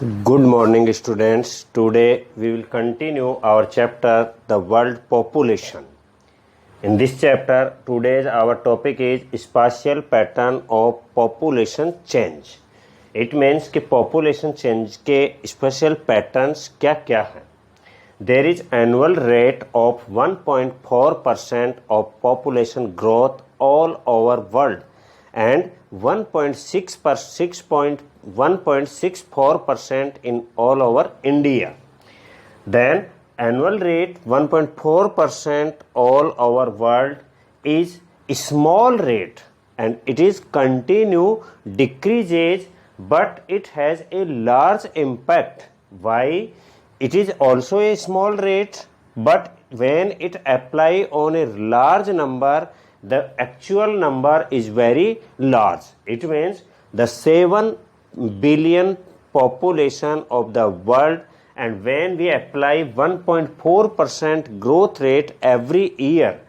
Good morning, students. Today we will continue our chapter, the world population. In this chapter, today's our topic is spatial pattern of population change. It means कि population change के spatial patterns क्या क्या हैं. There is annual rate of 1.4% of population growth all over world and 1.64% in all over India. Then annual rate 1.4% all over world is a small rate and it is continue decreases, but it has a large impact. Why? It is also a small rate, but when it apply on a large number, the actual number is very large. It means the 7 billion population of the world, and when we apply 1.4% growth rate every year,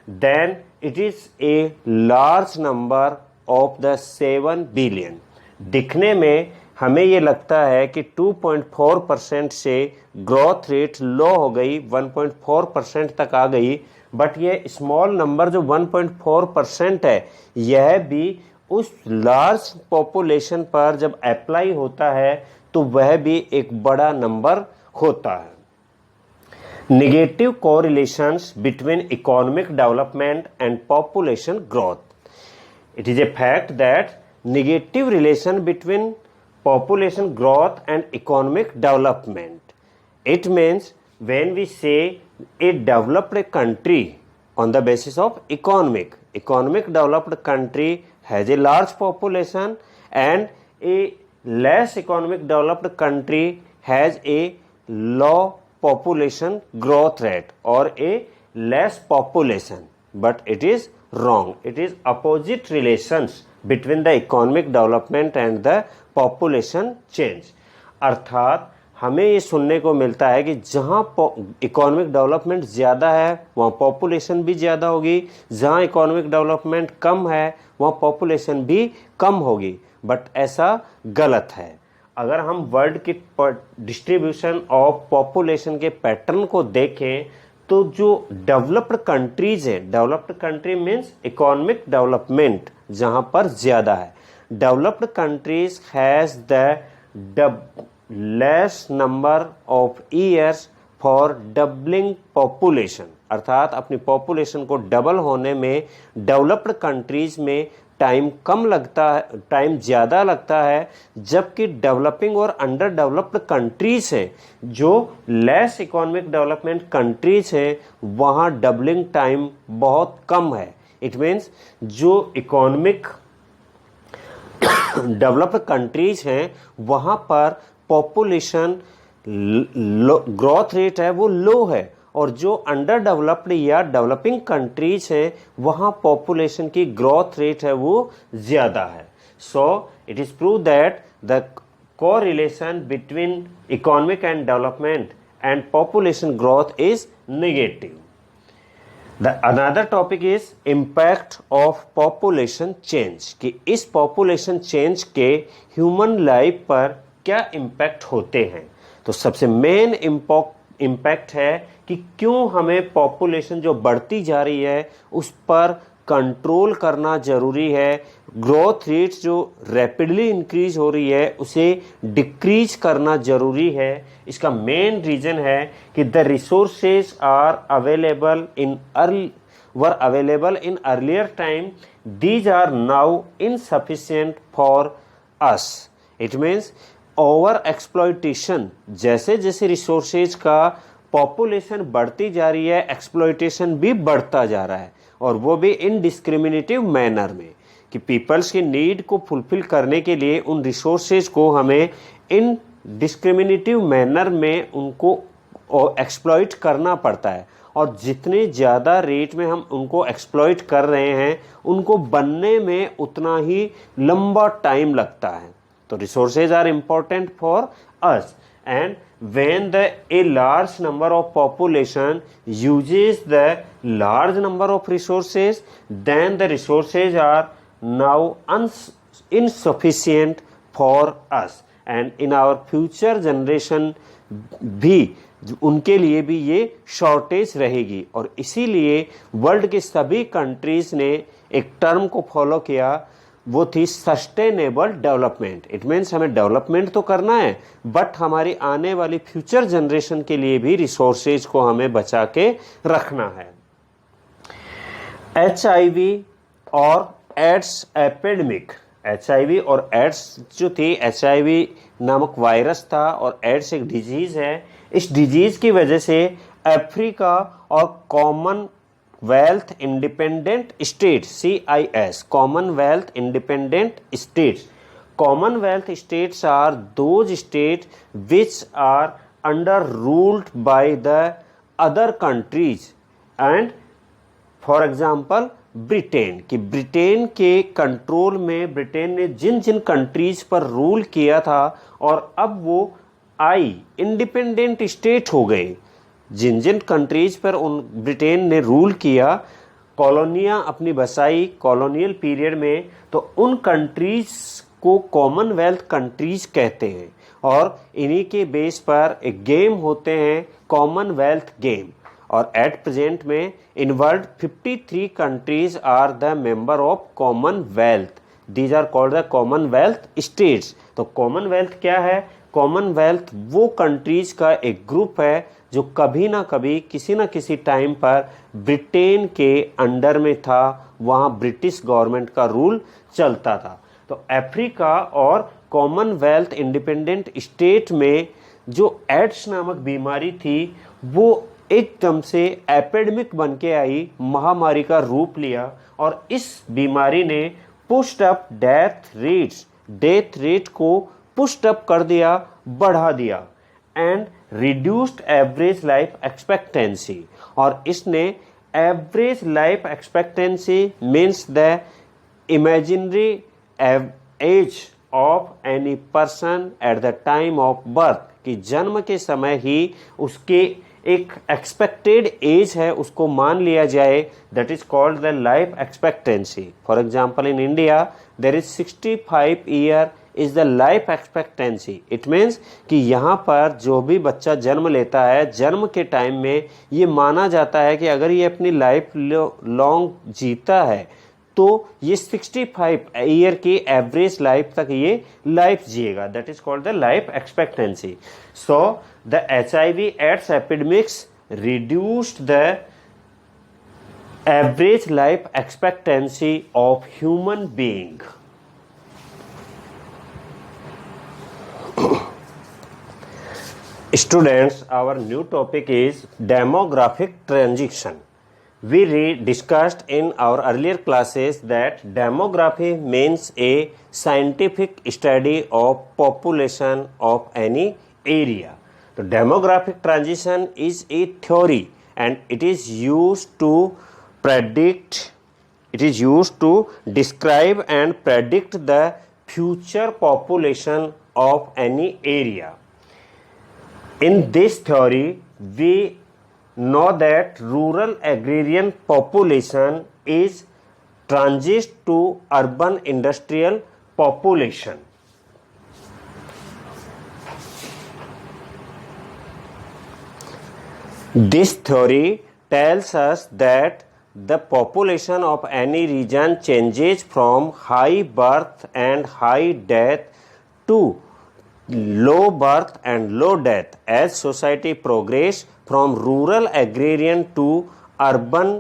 then it is a large number of the 7 billion. दिखने में हमें ये लगता है कि 2.4% से growth rate लो हो गई, 1.4% तक आ गई, बट ये स्मॉल नंबर जो 1.4% है, यह भी उस लार्ज पॉपुलेशन पर जब अप्लाई होता है तो वह भी एक बड़ा नंबर होता है. Negative correlations between economic development and population growth. It is a fact that negative relation between population growth and economic development. It means when we say a developed country on the basis of economic developed country has a large population and a less economic developed country has a low population growth rate or a less population, but it is wrong. It is opposite relations between the economic development and the population change. अर्थात हमें ये सुनने को मिलता है कि जहाँ economic development ज़्यादा है वहाँ पॉपुलेशन भी ज़्यादा होगी, जहाँ इकोनॉमिक डेवलपमेंट कम है वहाँ पॉपुलेशन भी कम होगी, बट ऐसा गलत है. अगर हम वर्ल्ड की डिस्ट्रीब्यूशन ऑफ पॉपुलेशन के पैटर्न को देखें तो जो डेवलप्ड कंट्रीज है, developed country means economic development जहां पर ज्यादा है, developed countries has the less number of years for doubling population. अर्थात अपनी पॉपुलेशन को डबल होने में डेवलप्ड कंट्रीज में टाइम कम लगता है, टाइम ज़्यादा लगता है, जबकि डेवलपिंग और अंडर डेवलप्ड कंट्रीज है, जो लेस इकोनॉमिक डेवलपमेंट कंट्रीज है, वहाँ डबलिंग टाइम बहुत कम है. इट मीन्स जो इकोनॉमिक डेवलप्ड कंट्रीज हैं वहाँ पर पॉपुलेशन ग्रोथ रेट है वो लो है, और जो अंडर डेवलप्ड या डेवलपिंग कंट्रीज है वहाँ पॉपुलेशन की ग्रोथ रेट है वो ज़्यादा है. So it is prove that the correlation between economic and development and population growth is negative. The another topic is impact of population change, कि इस पॉपुलेशन चेंज के ह्यूमन लाइफ पर क्या इम्पैक्ट होते हैं. तो सबसे मेन इम्पैक्ट है कि क्यों हमें पॉपुलेशन जो बढ़ती जा रही है उस पर कंट्रोल करना ज़रूरी है. ग्रोथ रेट जो रैपिडली इंक्रीज हो रही है उसे डिक्रीज करना ज़रूरी है. इसका मेन रीज़न है कि the resources are available in earlier time, these are now insufficient for us. It means over exploitation, जैसे जैसे रिसोर्सेज का पॉपुलेशन बढ़ती जा रही है एक्सप्लॉयटेशन भी बढ़ता जा रहा है, और वो भी इनडिस्क्रिमिनेटिव मैनर में, कि पीपल्स की नीड को फुलफिल करने के लिए उन रिसोर्सेज को हमें इन डिस्क्रिमिनेटिव मैनर में उनको एक्सप्लॉइट करना पड़ता है, और जितने ज़्यादा रेट में हम उनको एक्सप्लॉइट कर रहे हैं उनको बनने में उतना ही लंबा टाइम लगता है. तो resources are important for us, and when a large number of population uses the large number of resources, then the resources are now insufficient for us, and in our future generation भी उनके लिए भी ये shortage रहेगी। और इसीलिए world के सभी कंट्रीज ने एक टर्म को फॉलो किया, वो थी सस्टेनेबल डेवलपमेंट। इट मीन्स हमें डेवलपमेंट तो करना है बट हमारी आने वाली फ्यूचर जनरेशन के लिए भी रिसोर्सेज को हमें बचा के रखना है। HIV और एड्स एपिडेमिक, HIV और एड्स जो थी, HIV नामक वायरस था और एड्स एक डिजीज है। इस डिजीज की वजह से अफ्रीका और Commonwealth independent state CIS, Commonwealth independent states, Commonwealth states are those state which are under ruled by the other countries and for example Britain, कि ब्रिटेन के कंट्रोल में ब्रिटेन ने जिन जिन कंट्रीज पर रूल किया था और अब वो इंडिपेंडेंट स्टेट हो गए। जिन जिन कंट्रीज पर उन ब्रिटेन ने रूल किया, कॉलोनियाँ अपनी बसाई कॉलोनियल पीरियड में, तो उन कंट्रीज को कॉमनवेल्थ कंट्रीज कहते हैं। और इन्हीं के बेस पर एक गेम होते हैं कॉमनवेल्थ गेम। और एट प्रेजेंट में in world 53 countries are the member of Commonwealth. These are called the Commonwealth states. तो कॉमनवेल्थ क्या है? कॉमनवेल्थ वो कंट्रीज का एक ग्रुप है जो कभी ना कभी किसी ना किसी टाइम पर ब्रिटेन के अंडर में था, वहाँ ब्रिटिश गवर्नमेंट का रूल चलता था। तो अफ्रीका और कॉमनवेल्थ इंडिपेंडेंट स्टेट में जो एड्स नामक बीमारी थी वो एकदम से एपिडेमिक बन के आई, महामारी का रूप लिया और इस बीमारी ने पुश्ड अप डेथ रेट को पुश्ड अप कर दिया, बढ़ा दिया and reduced average life expectancy. और इसने average life expectancy means the imaginary age of any person at the time of birth, कि जन्म के समय ही उसके एक एक्सपेक्टेड एज है उसको मान लिया जाए, that is called the life expectancy. For example in India there is 65 year is the life expectancy. It means कि यहाँ पर जो भी बच्चा जन्म लेता है, जन्म के टाइम में ये माना जाता है कि अगर ये अपनी लाइफ लॉन्ग जीता है तो ये 65 ईयर की एवरेज लाइफ तक ये लाइफ जिएगा, that is called the life expectancy. So the HIV AIDS epidemics reduced the average life expectancy of human being. Students, our new topic is demographic transition. We discussed in our earlier classes that demography means a scientific study of population of any area. So demographic transition is a theory and it is used to describe and predict the future population of any area. In this theory, we know that rural agrarian population is transit to urban industrial population. This theory tells us that the population of any region changes from high birth and high death to low birth and low death as society progress from rural agrarian to urban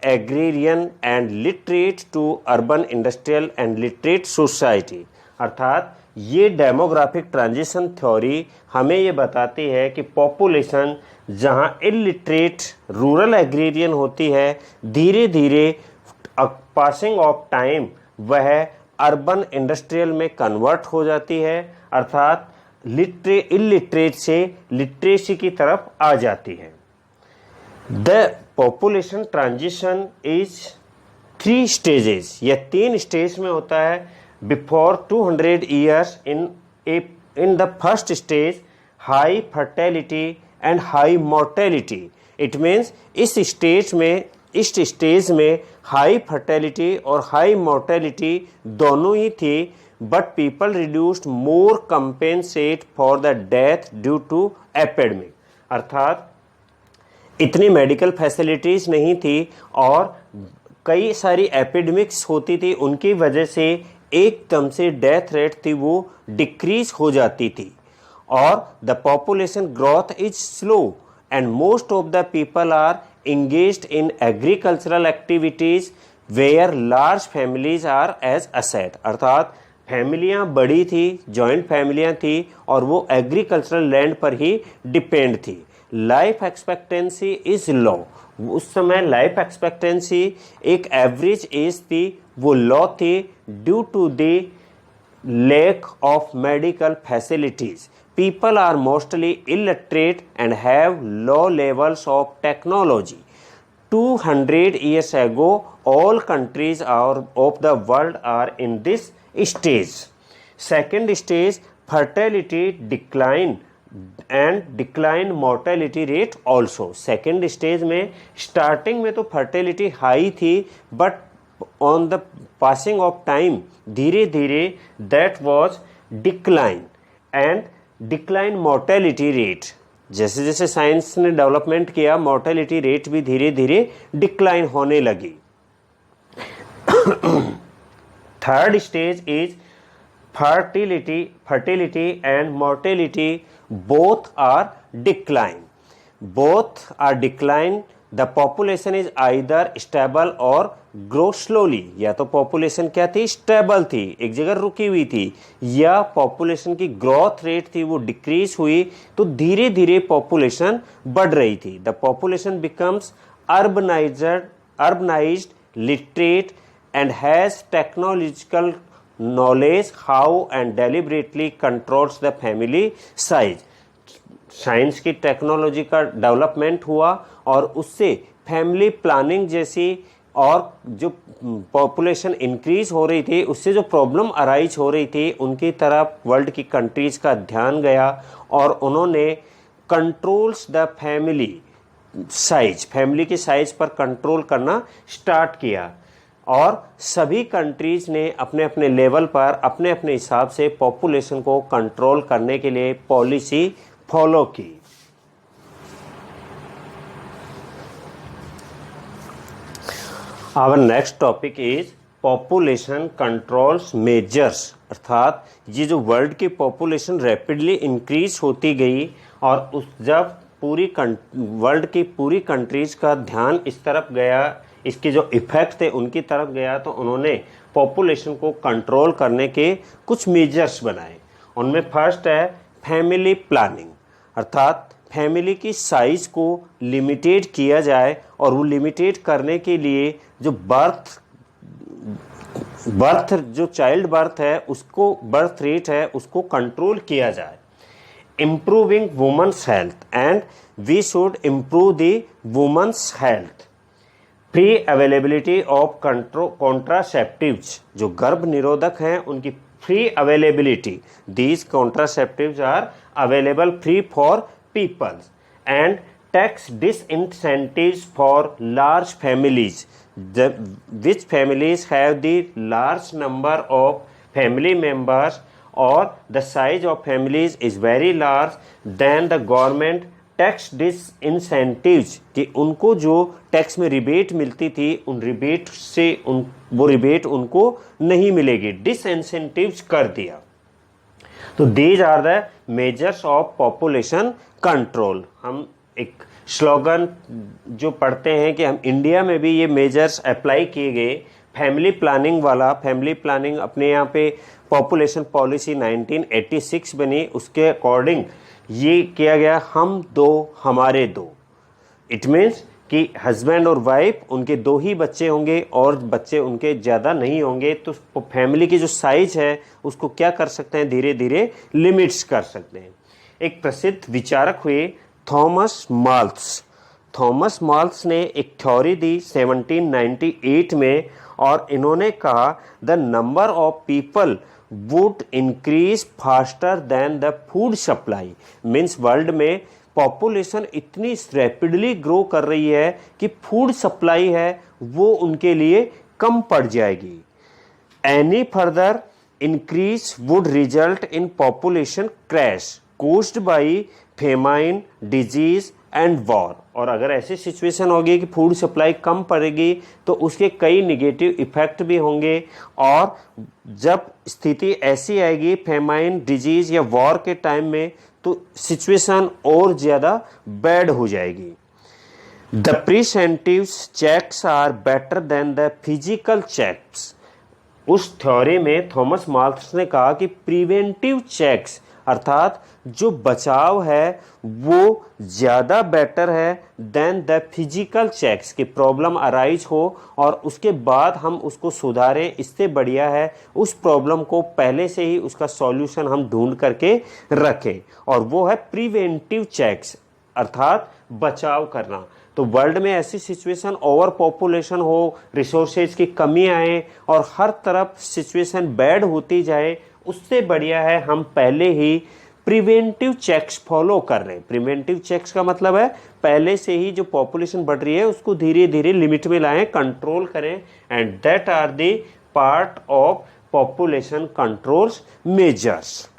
agrarian and literate to urban industrial and literate society। अर्थात ये demographic transition theory हमें ये बताती है कि population जहाँ illiterate rural agrarian होती है, धीरे धीरे पासिंग ऑफ टाइम वह अर्बन इंडस्ट्रियल में कन्वर्ट हो जाती है, अर्थात इलिटरेट से लिटरेसी की तरफ आ जाती है। The population transition is 3 stages, यह 3 स्टेज में होता है। Before 200 years in the first stage high fertility and high mortality. It means इस स्टेज में हाई फर्टिलिटी और हाई मोर्टेलिटी दोनों ही थी, but people reduced more compensate for the death due to epidemic। अर्थात इतनी मेडिकल फैसिलिटीज़ नहीं थी और कई सारी एपिडेमिक्स होती थी, उनकी वजह से एकदम से डेथ रेट थी वो डिक्रीज हो जाती थी। और the population growth is slow and most of the people are engaged in agricultural activities where large families are as asset। अर्थात फैमिलियाँ बड़ी थी, जॉइंट फैमिलियाँ थी और वो एग्रीकल्चरल लैंड पर ही डिपेंड थी। लाइफ एक्सपेक्टेंसी इज लो, उस समय लाइफ एक्सपेक्टेंसी एक एवरेज एज थी वो लो थी due to the lack of medical facilities। People are mostly illiterate and have low levels of technology। 200 years ago, all countries of the world are in this stage। Second stage, fertility decline and decline mortality rate also। Second stage में starting में तो fertility high थी, but on the passing of time धीरे धीरे that was decline and decline mortality rate। जैसे जैसे science ने development किया मोर्टेलिटी रेट भी धीरे धीरे डिक्लाइन होने लगी। Third stage is fertility and mortality both are decline। The population is either stable or grow slowly। या तो पॉपुलेशन क्या थी, स्टेबल थी, एक जगह रुकी हुई थी, या पॉपुलेशन की ग्रोथ रेट थी वो डिक्रीज हुई, तो धीरे धीरे पॉपुलेशन बढ़ रही थी। The population becomes urbanised, literate and has technological knowledge how and deliberately controls the family size। Science की टेक्नोलॉजी का डेवलपमेंट हुआ और उससे फैमिली प्लानिंग जैसी और जो पॉपुलेशन इंक्रीज हो रही थी उससे जो प्रॉब्लम अराइज हो रही थी उनकी तरफ वर्ल्ड की कंट्रीज का ध्यान गया और उन्होंने controls the family size, family की साइज पर कंट्रोल करना स्टार्ट किया और सभी कंट्रीज ने अपने अपने लेवल पर अपने अपने हिसाब से पॉपुलेशन को कंट्रोल करने के लिए पॉलिसी फॉलो की। Our next topic is population controls measures. अर्थात ये जो वर्ल्ड की पॉपुलेशन रैपिडली इंक्रीज होती गई और उस जब पूरी वर्ल्ड की पूरी कंट्रीज का ध्यान इस तरफ गया, इसके जो इफेक्ट थे उनकी तरफ गया, तो उन्होंने पॉपुलेशन को कंट्रोल करने के कुछ मेजर्स बनाए। उनमें फर्स्ट है फैमिली प्लानिंग। अर्थात फैमिली की साइज को लिमिटेड किया जाए और वो लिमिटेड करने के लिए जो बर्थ जो चाइल्ड बर्थ है उसको, बर्थ रेट है उसको कंट्रोल किया जाए। Improving women's health and we should improve the women's health. Free availability of contraceptives, जो गर्भ निरोधक हैं उनकी free availability, these contraceptives are available free for peoples. And tax disincentives for large families, which families have the large number of family members or the size of families is very large, then the government tax disincentives कि उनको जो tax में rebate मिलती थी उन rebate से वो rebate उनको नहीं मिलेगी, डिसइंसेंटिव्स कर दिया। तो these are the measures of population control. हम एक स्लोगन जो पढ़ते हैं कि हम इंडिया में भी ये मेजर्स अप्लाई किए गए। फैमिली प्लानिंग वाला, फैमिली प्लानिंग अपने यहाँ पे पॉपुलेशन पॉलिसी 1986 बनी, उसके अकॉर्डिंग ये किया गया हम दो हमारे दो। इट मीन्स कि हस्बैंड और वाइफ उनके दो ही बच्चे होंगे और बच्चे उनके ज़्यादा नहीं होंगे, तो फैमिली की जो साइज है उसको क्या कर सकते हैं, धीरे धीरे लिमिट्स कर सकते हैं। एक प्रसिद्ध विचारक हुए थॉमस माल्थस। थॉमस माल्थस ने एक थ्योरी दी 1798 में और इन्होंने कहा the number of people would increase faster than the food supply. Means world में पॉपुलेशन इतनी रैपिडली ग्रो कर रही है कि फूड सप्लाई है वो उनके लिए कम पड़ जाएगी। Any further increase would result in population crash caused by famine, disease and war। और अगर ऐसी सिचुएशन होगी कि फूड सप्लाई कम पड़ेगी तो उसके कई निगेटिव इफेक्ट भी होंगे, और जब स्थिति ऐसी आएगी फेमाइन, डिजीज या वॉर के टाइम में, तो सिचुएशन और ज़्यादा बैड हो जाएगी। The preventive checks are better than the physical checks. उस थ्योरी में थॉमस माल्थस ने कहा कि प्रिवेंटिव चेक्स अर्थात जो बचाव है वो ज़्यादा बेटर है देन द फिजिकल चेक्स, कि प्रॉब्लम अराइज हो और उसके बाद हम उसको सुधारें, इससे बढ़िया है उस प्रॉब्लम को पहले से ही उसका सॉल्यूशन हम ढूंढ करके रखें, और वो है प्रिवेंटिव चेक्स अर्थात बचाव करना। तो वर्ल्ड में ऐसी सिचुएशन ओवर पॉपुलेशन हो, रिसोर्सेज की कमी आए और हर तरफ सिचुएशन बैड होती जाए, उससे बढ़िया है हम पहले ही प्रिवेंटिव चेक्स फॉलो कर रहे हैं। प्रिवेंटिव चेक्स का मतलब है पहले से ही जो पॉपुलेशन बढ़ रही है उसको धीरे धीरे लिमिट में लाएं, कंट्रोल करें, and that are the part of population controls measures.